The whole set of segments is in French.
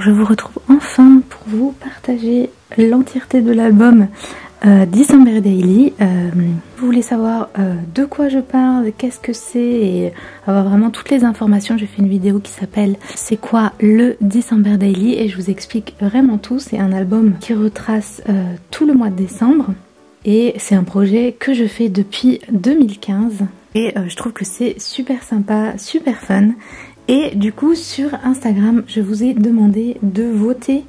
Alors je vous retrouve enfin pour vous partager l'entièreté de l'album December Daily. Vous voulez savoir de quoi je parle, qu'est-ce que c'est et avoir vraiment toutes les informations, j'ai fait une vidéo qui s'appelle C'est quoi le December Daily et je vous explique vraiment tout. C'est un album qui retrace tout le mois de décembre et c'est un projet que je fais depuis 2015 et je trouve que c'est super sympa, super fun. Et du coup sur Instagram je vous ai demandé de voter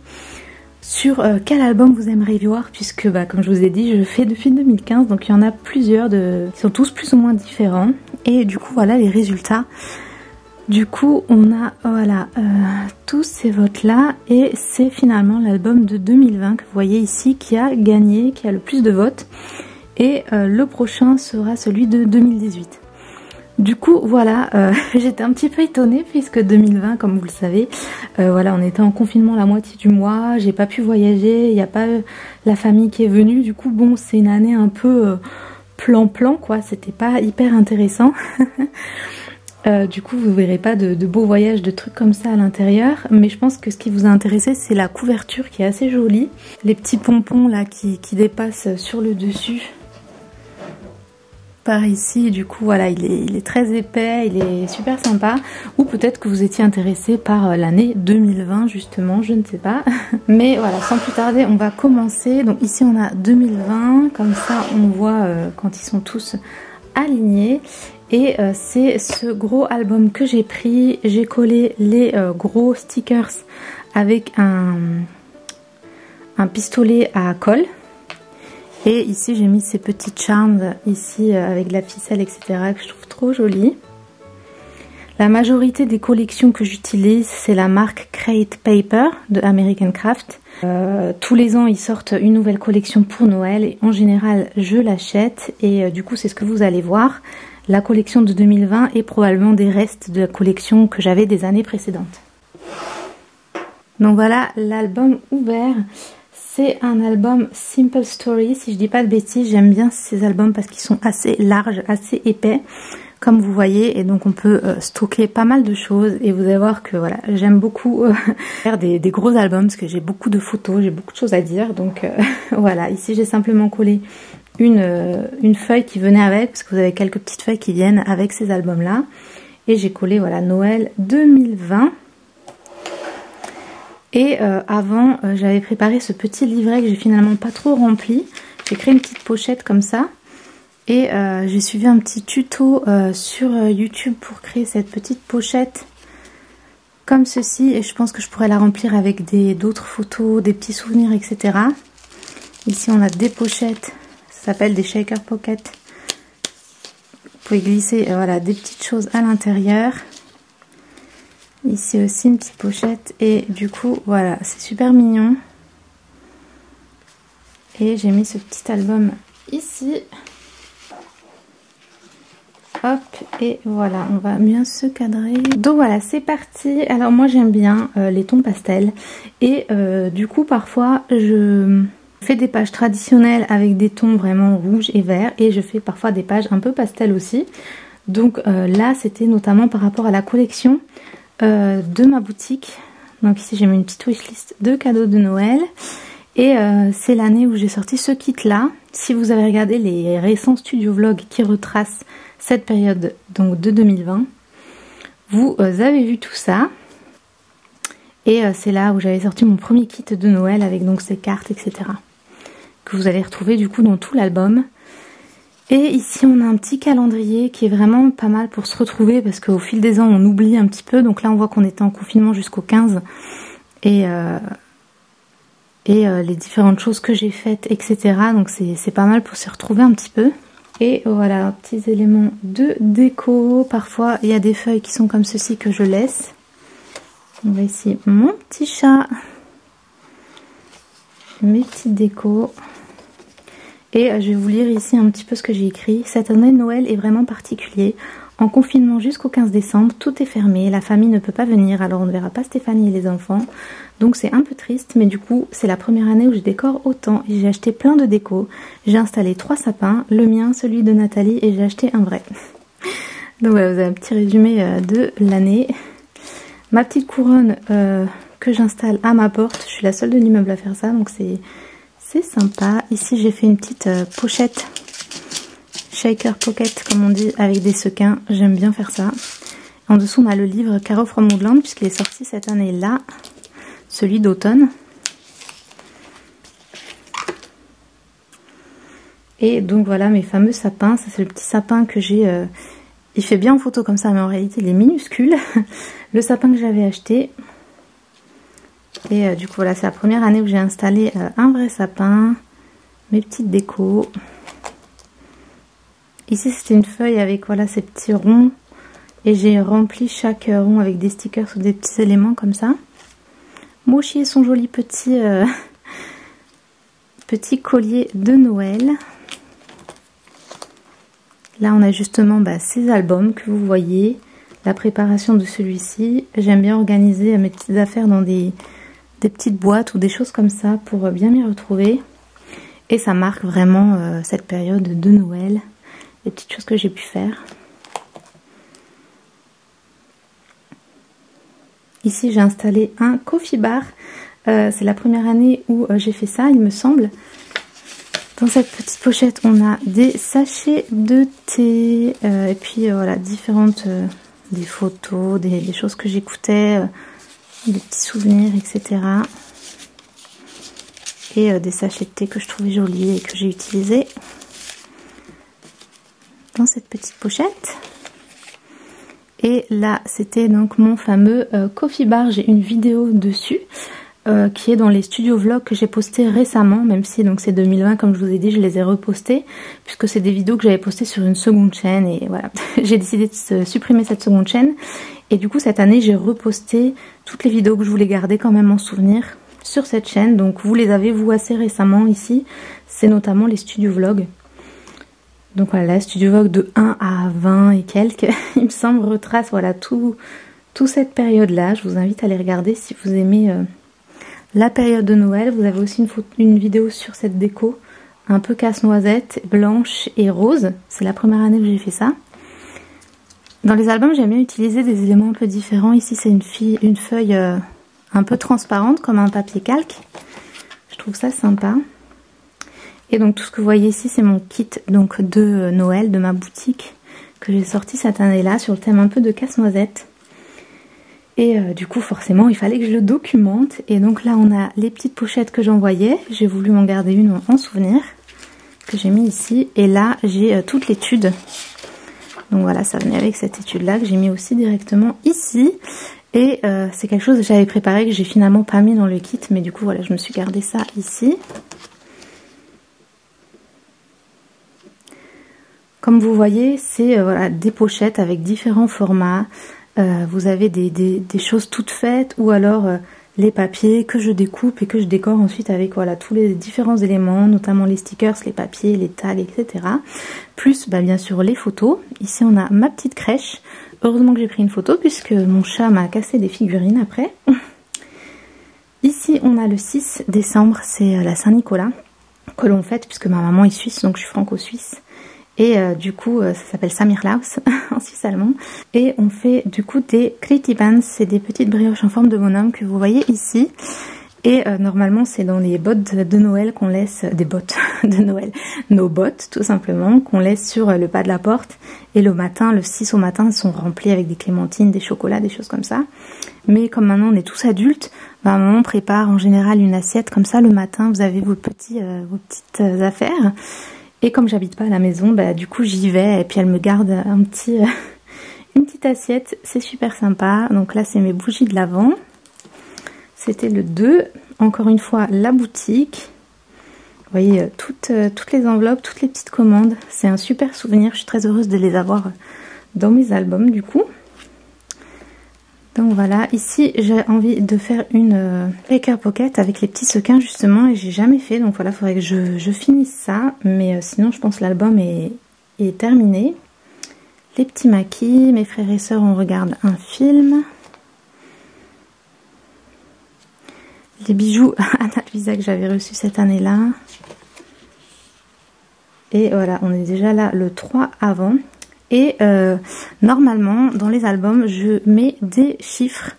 sur quel album vous aimeriez voir, puisque comme je vous ai dit je fais depuis 2015, donc il y en a plusieurs qui sont tous plus ou moins différents. Et du coup voilà les résultats. Du coup on a voilà tous ces votes là et c'est finalement l'album de 2020 que vous voyez ici qui a gagné, qui a le plus de votes. Et le prochain sera celui de 2018. Du coup voilà, j'étais un petit peu étonnée puisque 2020 comme vous le savez, voilà on était en confinement la moitié du mois, j'ai pas pu voyager, il n'y a pas la famille qui est venue, du coup bon c'est une année un peu plan-plan quoi, c'était pas hyper intéressant. Du coup vous verrez pas de beaux voyages, de trucs comme ça à l'intérieur, mais je pense que ce qui vous a intéressé c'est la couverture qui est assez jolie, les petits pompons là qui dépassent sur le dessus. Par ici, du coup voilà il est très épais, il est super sympa. Ou peut-être que vous étiez intéressé par l'année 2020 justement, je ne sais pas. Mais voilà, sans plus tarder on va commencer. Donc ici on a 2020, comme ça on voit quand ils sont tous alignés. Et c'est ce gros album que j'ai pris, j'ai collé les gros stickers avec un pistolet à colle. Et ici j'ai mis ces petits charms ici avec de la ficelle etc que je trouve trop jolie. La majorité des collections que j'utilise c'est la marque Crate Paper de American Craft. Tous les ans ils sortent une nouvelle collection pour Noël et en général je l'achète et du coup c'est ce que vous allez voir. La collection de 2020 et probablement des restes de la collection que j'avais des années précédentes. Donc voilà l'album ouvert. C'est un album Simple Story, si je dis pas de bêtises, j'aime bien ces albums parce qu'ils sont assez larges, assez épais, comme vous voyez, et donc on peut stocker pas mal de choses, et vous allez voir que voilà, j'aime beaucoup faire des gros albums, parce que j'ai beaucoup de photos, j'ai beaucoup de choses à dire, donc voilà, ici j'ai simplement collé une feuille qui venait avec, parce que vous avez quelques petites feuilles qui viennent avec ces albums-là, et j'ai collé voilà Noël 2020. Et avant j'avais préparé ce petit livret que j'ai finalement pas trop rempli. J'ai créé une petite pochette comme ça. Et j'ai suivi un petit tuto sur YouTube pour créer cette petite pochette comme ceci. Et je pense que je pourrais la remplir avec d'autres photos, des petits souvenirs, etc. Ici on a des pochettes, ça s'appelle des shaker pocket. Vous pouvez glisser voilà, des petites choses à l'intérieur. Ici aussi une petite pochette et du coup voilà c'est super mignon. Et j'ai mis ce petit album ici. Hop et voilà on va bien se cadrer. Donc voilà c'est parti. Alors moi j'aime bien les tons pastels et du coup parfois je fais des pages traditionnelles avec des tons vraiment rouges et verts et je fais parfois des pages un peu pastel aussi. Donc là c'était notamment par rapport à la collection de ma boutique. Donc ici j'ai mis une petite wishlist de cadeaux de Noël et c'est l'année où j'ai sorti ce kit là. Si vous avez regardé les récents studio vlogs qui retracent cette période donc de 2020, vous avez vu tout ça et c'est là où j'avais sorti mon premier kit de Noël avec donc ces cartes etc que vous allez retrouver du coup dans tout l'album. Et ici on a un petit calendrier qui est vraiment pas mal pour se retrouver parce qu'au fil des ans on oublie un petit peu. Donc là on voit qu'on était en confinement jusqu'au 15 et les différentes choses que j'ai faites etc. Donc c'est pas mal pour se retrouver un petit peu. Et voilà, petits éléments de déco. Parfois il y a des feuilles qui sont comme ceci que je laisse. On va ici mon petit chat, mes petites décos. Et je vais vous lire ici un petit peu ce que j'ai écrit. Cette année de Noël est vraiment particulier. En confinement jusqu'au 15 décembre, tout est fermé. La famille ne peut pas venir, alors on ne verra pas Stéphanie et les enfants. Donc c'est un peu triste, mais du coup, c'est la première année où je décore autant. J'ai acheté plein de déco. J'ai installé 3 sapins, le mien, celui de Nathalie, et j'ai acheté un vrai. Donc voilà, vous avez un petit résumé de l'année. Ma petite couronne que j'installe à ma porte. Je suis la seule de l'immeuble à faire ça, donc c'est sympa. Ici j'ai fait une petite pochette shaker pocket comme on dit, avec des sequins. J'aime bien faire ça. En dessous on a le livre Carol from Woodland puisqu'il est sorti cette année-là, celui d'automne. Et donc voilà mes fameux sapins. Ça c'est le petit sapin que j'ai... il fait bien en photo comme ça mais en réalité il est minuscule. Le sapin que j'avais acheté. Et du coup voilà, c'est la première année où j'ai installé un vrai sapin. Mes petites décos. Ici c'était une feuille avec voilà ces petits ronds. Et j'ai rempli chaque rond avec des stickers ou des petits éléments comme ça. Mochi et son joli petit, petit collier de Noël. Là on a justement ces albums que vous voyez. La préparation de celui-ci. J'aime bien organiser mes petites affaires dans des petites boîtes ou des choses comme ça pour bien m'y retrouver. Et ça marque vraiment cette période de Noël. Les petites choses que j'ai pu faire. Ici j'ai installé un coffee bar. C'est la première année où j'ai fait ça il me semble. Dans cette petite pochette on a des sachets de thé. Et puis voilà différentes... des photos, des choses que j'écoutais, des petits souvenirs, etc. Et des sachets de thé que je trouvais jolis et que j'ai utilisés dans cette petite pochette. Et là, c'était donc mon fameux coffee bar. J'ai une vidéo dessus qui est dans les studios vlogs que j'ai posté récemment, même si donc c'est 2020 comme je vous ai dit, je les ai repostés puisque c'est des vidéos que j'avais postées sur une seconde chaîne et voilà, j'ai décidé de supprimer cette seconde chaîne et du coup cette année j'ai reposté toutes les vidéos que je voulais garder quand même en souvenir sur cette chaîne. Donc vous les avez vous assez récemment ici, c'est notamment les studios vlogs. Donc voilà, studio vlog de 1 à 20 et quelques, il me semble, retrace voilà toute cette période là. Je vous invite à les regarder si vous aimez la période de Noël. Vous avez aussi une vidéo sur cette déco un peu casse-noisette, blanche et rose. C'est la première année que j'ai fait ça. Dans les albums, j'aime bien utiliser des éléments un peu différents. Ici, c'est une feuille un peu transparente, comme un papier calque. Je trouve ça sympa. Et donc, tout ce que vous voyez ici, c'est mon kit donc, de Noël, de ma boutique, que j'ai sorti cette année-là, sur le thème un peu de casse-noisette. Et du coup forcément il fallait que je le documente. Et donc là on a les petites pochettes que j'envoyais. J'ai voulu m'en garder une en souvenir que j'ai mis ici. Et là j'ai toute l'étude. Donc voilà, ça venait avec cette étude là que j'ai mis aussi directement ici. Et c'est quelque chose que j'avais préparé que j'ai finalement pas mis dans le kit. Mais du coup voilà, je me suis gardé ça ici. Comme vous voyez, c'est voilà, des pochettes avec différents formats. Vous avez des choses toutes faites ou alors les papiers que je découpe et que je décore ensuite avec voilà tous les différents éléments, notamment les stickers, les papiers, les tags, etc. Plus bien sûr les photos. Ici on a ma petite crèche. Heureusement que j'ai pris une photo puisque mon chat m'a cassé des figurines après. Ici on a le 6 décembre, c'est la Saint-Nicolas que l'on fête puisque ma maman est suisse, donc je suis franco-suisse. Et du coup ça s'appelle Samirlaus en suisse allemand. Et on fait du coup des Kritibans, c'est des petites brioches en forme de bonhomme que vous voyez ici. Et normalement c'est dans les bottes de Noël qu'on laisse, des bottes de Noël, nos bottes tout simplement, qu'on laisse sur le pas de la porte. Et le matin, le 6 au matin, elles sont remplies avec des clémentines, des chocolats, des choses comme ça. Mais comme maintenant on est tous adultes, maman prépare en général une assiette comme ça le matin, vous avez vos petites affaires. Et comme j'habite pas à la maison, du coup j'y vais et puis elle me garde une petite assiette, c'est super sympa. Donc là c'est mes bougies de l'Avent. C'était le 2, encore une fois la boutique. Vous voyez toutes les enveloppes, toutes les petites commandes. C'est un super souvenir, je suis très heureuse de les avoir dans mes albums du coup. Donc voilà, ici j'ai envie de faire une Shaker Pocket avec les petits sequins justement et j'ai jamais fait. Donc voilà, il faudrait que je finisse ça. Mais sinon je pense que l'album est terminé. Les petits maquis, mes frères et sœurs on regarde un film. Les bijoux Anna Luisa que j'avais reçus cette année-là. Et voilà, on est déjà là le 3 avant. Et normalement, dans les albums, je mets des chiffres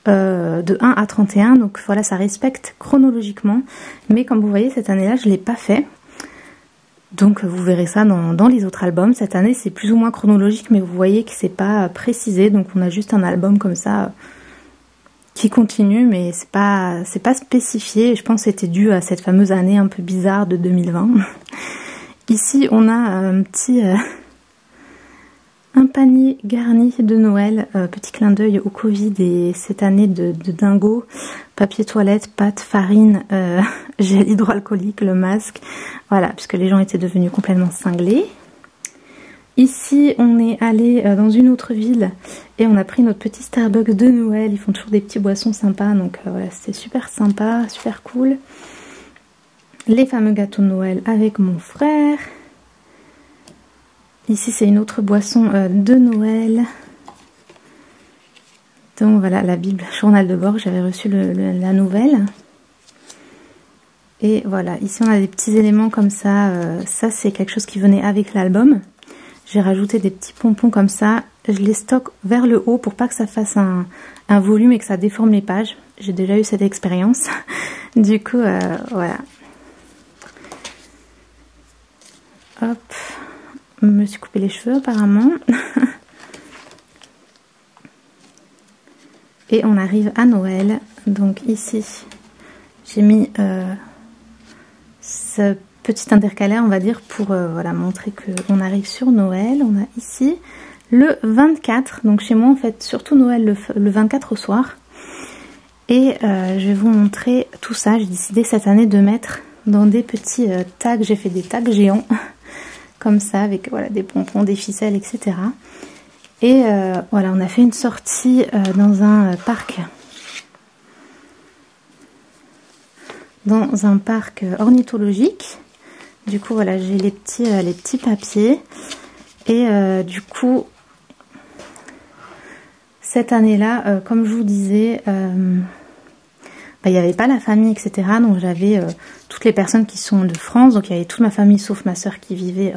de 1 à 31, donc voilà, ça respecte chronologiquement, mais comme vous voyez cette année-là je ne l'ai pas fait, donc vous verrez ça dans les autres albums. Cette année c'est plus ou moins chronologique, mais vous voyez que c'est pas précisé, donc on a juste un album comme ça qui continue, mais c'est pas spécifié. Je pense que c'était dû à cette fameuse année un peu bizarre de 2020. Ici on a un panier garni de Noël, petit clin d'œil au Covid et cette année de dingo, papier toilette, pâte, farine, gel hydroalcoolique, le masque, voilà, puisque les gens étaient devenus complètement cinglés. Ici on est allé dans une autre ville et on a pris notre petit Starbucks de Noël. Ils font toujours des petits boissons sympas, donc voilà, c'était super sympa, super cool. Les fameux gâteaux de Noël avec mon frère. Ici c'est une autre boisson de Noël. Donc voilà, la Bible journal de bord, j'avais reçu la nouvelle. Et voilà, ici on a des petits éléments comme ça. Ça c'est quelque chose qui venait avec l'album. J'ai rajouté des petits pompons comme ça. Je les stocke vers le haut pour pas que ça fasse un volume et que ça déforme les pages. J'ai déjà eu cette expérience. Du coup, voilà. Hop. Je me suis coupé les cheveux apparemment. Et on arrive à Noël. Donc ici, j'ai mis ce petit intercalaire, on va dire, pour voilà, montrer qu'on arrive sur Noël. On a ici le 24. Donc chez moi, en fait, surtout Noël le 24 au soir. Et je vais vous montrer tout ça. J'ai décidé cette année de mettre dans des petits tags. J'ai fait des tags géants. Comme ça, avec voilà, des pompons, des ficelles, etc. Et voilà, on a fait une sortie dans un parc. Dans un parc ornithologique. Du coup, voilà, j'ai les petits papiers. Et du coup, cette année-là, comme je vous disais, il n'y avait pas la famille, etc. Donc j'avais toutes les personnes qui sont de France. Donc il y avait toute ma famille sauf ma soeur qui vivait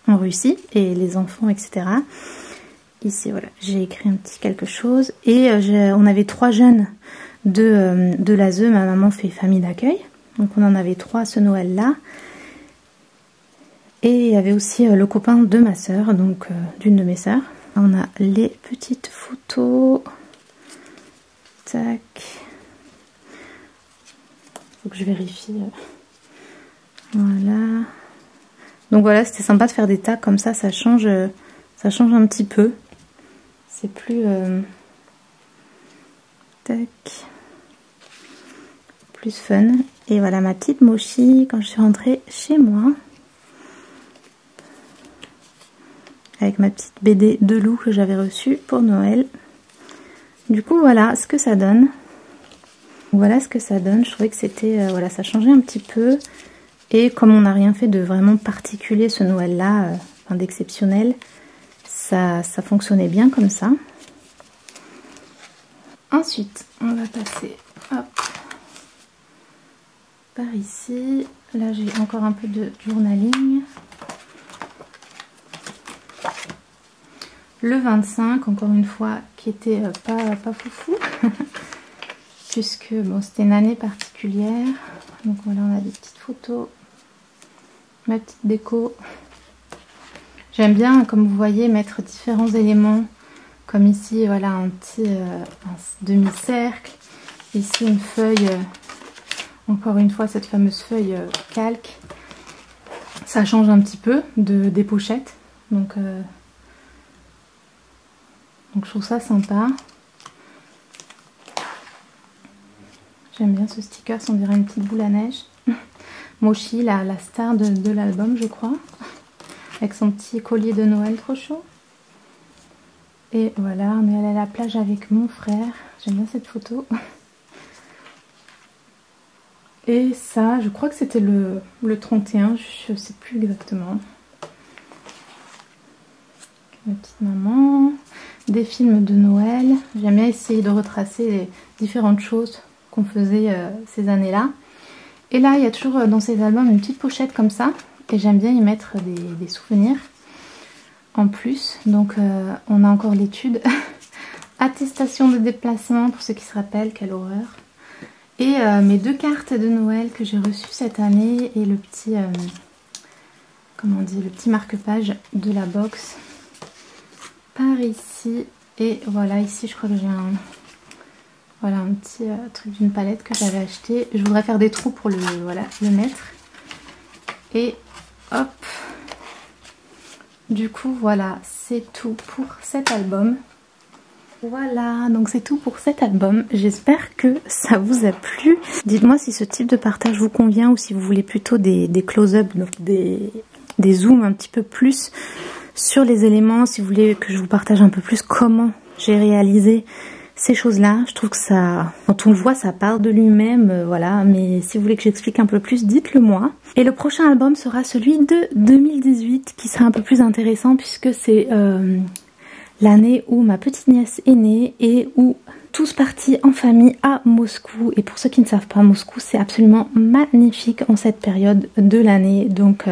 en Russie. Et les enfants, etc. Ici, voilà, j'ai écrit un petit quelque chose. Et on avait 3 jeunes de l'ASE. Ma maman fait famille d'accueil. Donc on en avait 3 ce Noël-là. Et il y avait aussi le copain de ma soeur, donc d'une de mes soeurs. On a les petites photos. Tac. Faut que je vérifie. Voilà. Donc voilà, c'était sympa de faire des tags comme ça change un petit peu. C'est plus tac, plus fun. Et voilà ma petite mochi quand je suis rentrée chez moi. Avec ma petite BD de loup que j'avais reçue pour Noël. Du coup voilà ce que ça donne. Voilà ce que ça donne. Je trouvais que c'était voilà, ça changeait un petit peu. Et comme on n'a rien fait de vraiment particulier ce Noël-là, enfin d'exceptionnel, ça fonctionnait bien comme ça. Ensuite, on va passer hop, par ici. Là, j'ai encore un peu de journaling. Le 25, encore une fois, qui était pas foufou. Puisque bon, c'était une année particulière. Donc voilà, on a des petites photos. Ma petite déco. J'aime bien, comme vous voyez, mettre différents éléments. Comme ici, voilà, un demi-cercle. Ici, une feuille, encore une fois, cette fameuse feuille calque. Ça change un petit peu des pochettes. Donc je trouve ça sympa. J'aime bien ce sticker, on dirait une petite boule à neige. Mochi, la star de l'album, je crois. Avec son petit collier de Noël, trop chaud. Et voilà, on est allé à la plage avec mon frère. J'aime bien cette photo. Et ça, je crois que c'était le 31, je sais plus exactement. Ma petite maman. Des films de Noël. J'aime bien essayer de retracer les différentes choses qu'on faisait ces années-là. Et là, il y a toujours dans ces albums une petite pochette comme ça. Et j'aime bien y mettre des souvenirs en plus. Donc, on a encore l'étude attestation de déplacement pour ceux qui se rappellent, quelle horreur. Et mes 2 cartes de Noël que j'ai reçues cette année et le petit, comment on dit, le petit marque-page de la box par ici. Et voilà, ici je crois que j'ai un petit truc d'une palette que j'avais acheté. Je voudrais faire des trous pour le mettre. Et hop. Du coup voilà, c'est tout pour cet album. Voilà, donc c'est tout pour cet album. J'espère que ça vous a plu. Dites-moi si ce type de partage vous convient ou si vous voulez plutôt des close-up, donc des zooms un petit peu plus sur les éléments. Si vous voulez que je vous partage un peu plus comment j'ai réalisé ces choses-là. Je trouve que ça, quand on le voit, ça part de lui-même, voilà. Mais si vous voulez que j'explique un peu plus, dites-le moi. Et le prochain album sera celui de 2018 qui sera un peu plus intéressant puisque c'est... l'année où ma petite nièce est née et où tous partis en famille à Moscou. Et pour ceux qui ne savent pas, Moscou c'est absolument magnifique en cette période de l'année. Donc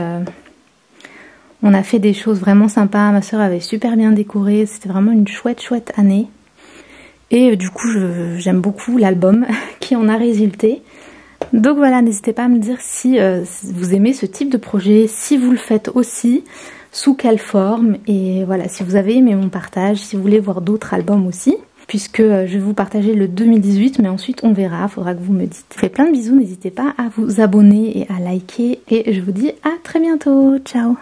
on a fait des choses vraiment sympas. Ma soeur avait super bien décoré. C'était vraiment une chouette année. Et du coup j'aime beaucoup l'album qui en a résulté. Donc voilà, n'hésitez pas à me dire si vous aimez ce type de projet, si vous le faites aussi, sous quelle forme, et voilà, si vous avez aimé mon partage, si vous voulez voir d'autres albums aussi, puisque je vais vous partager le 2018, mais ensuite on verra, faudra que vous me dites. Je vous fais plein de bisous, n'hésitez pas à vous abonner et à liker, et je vous dis à très bientôt, ciao.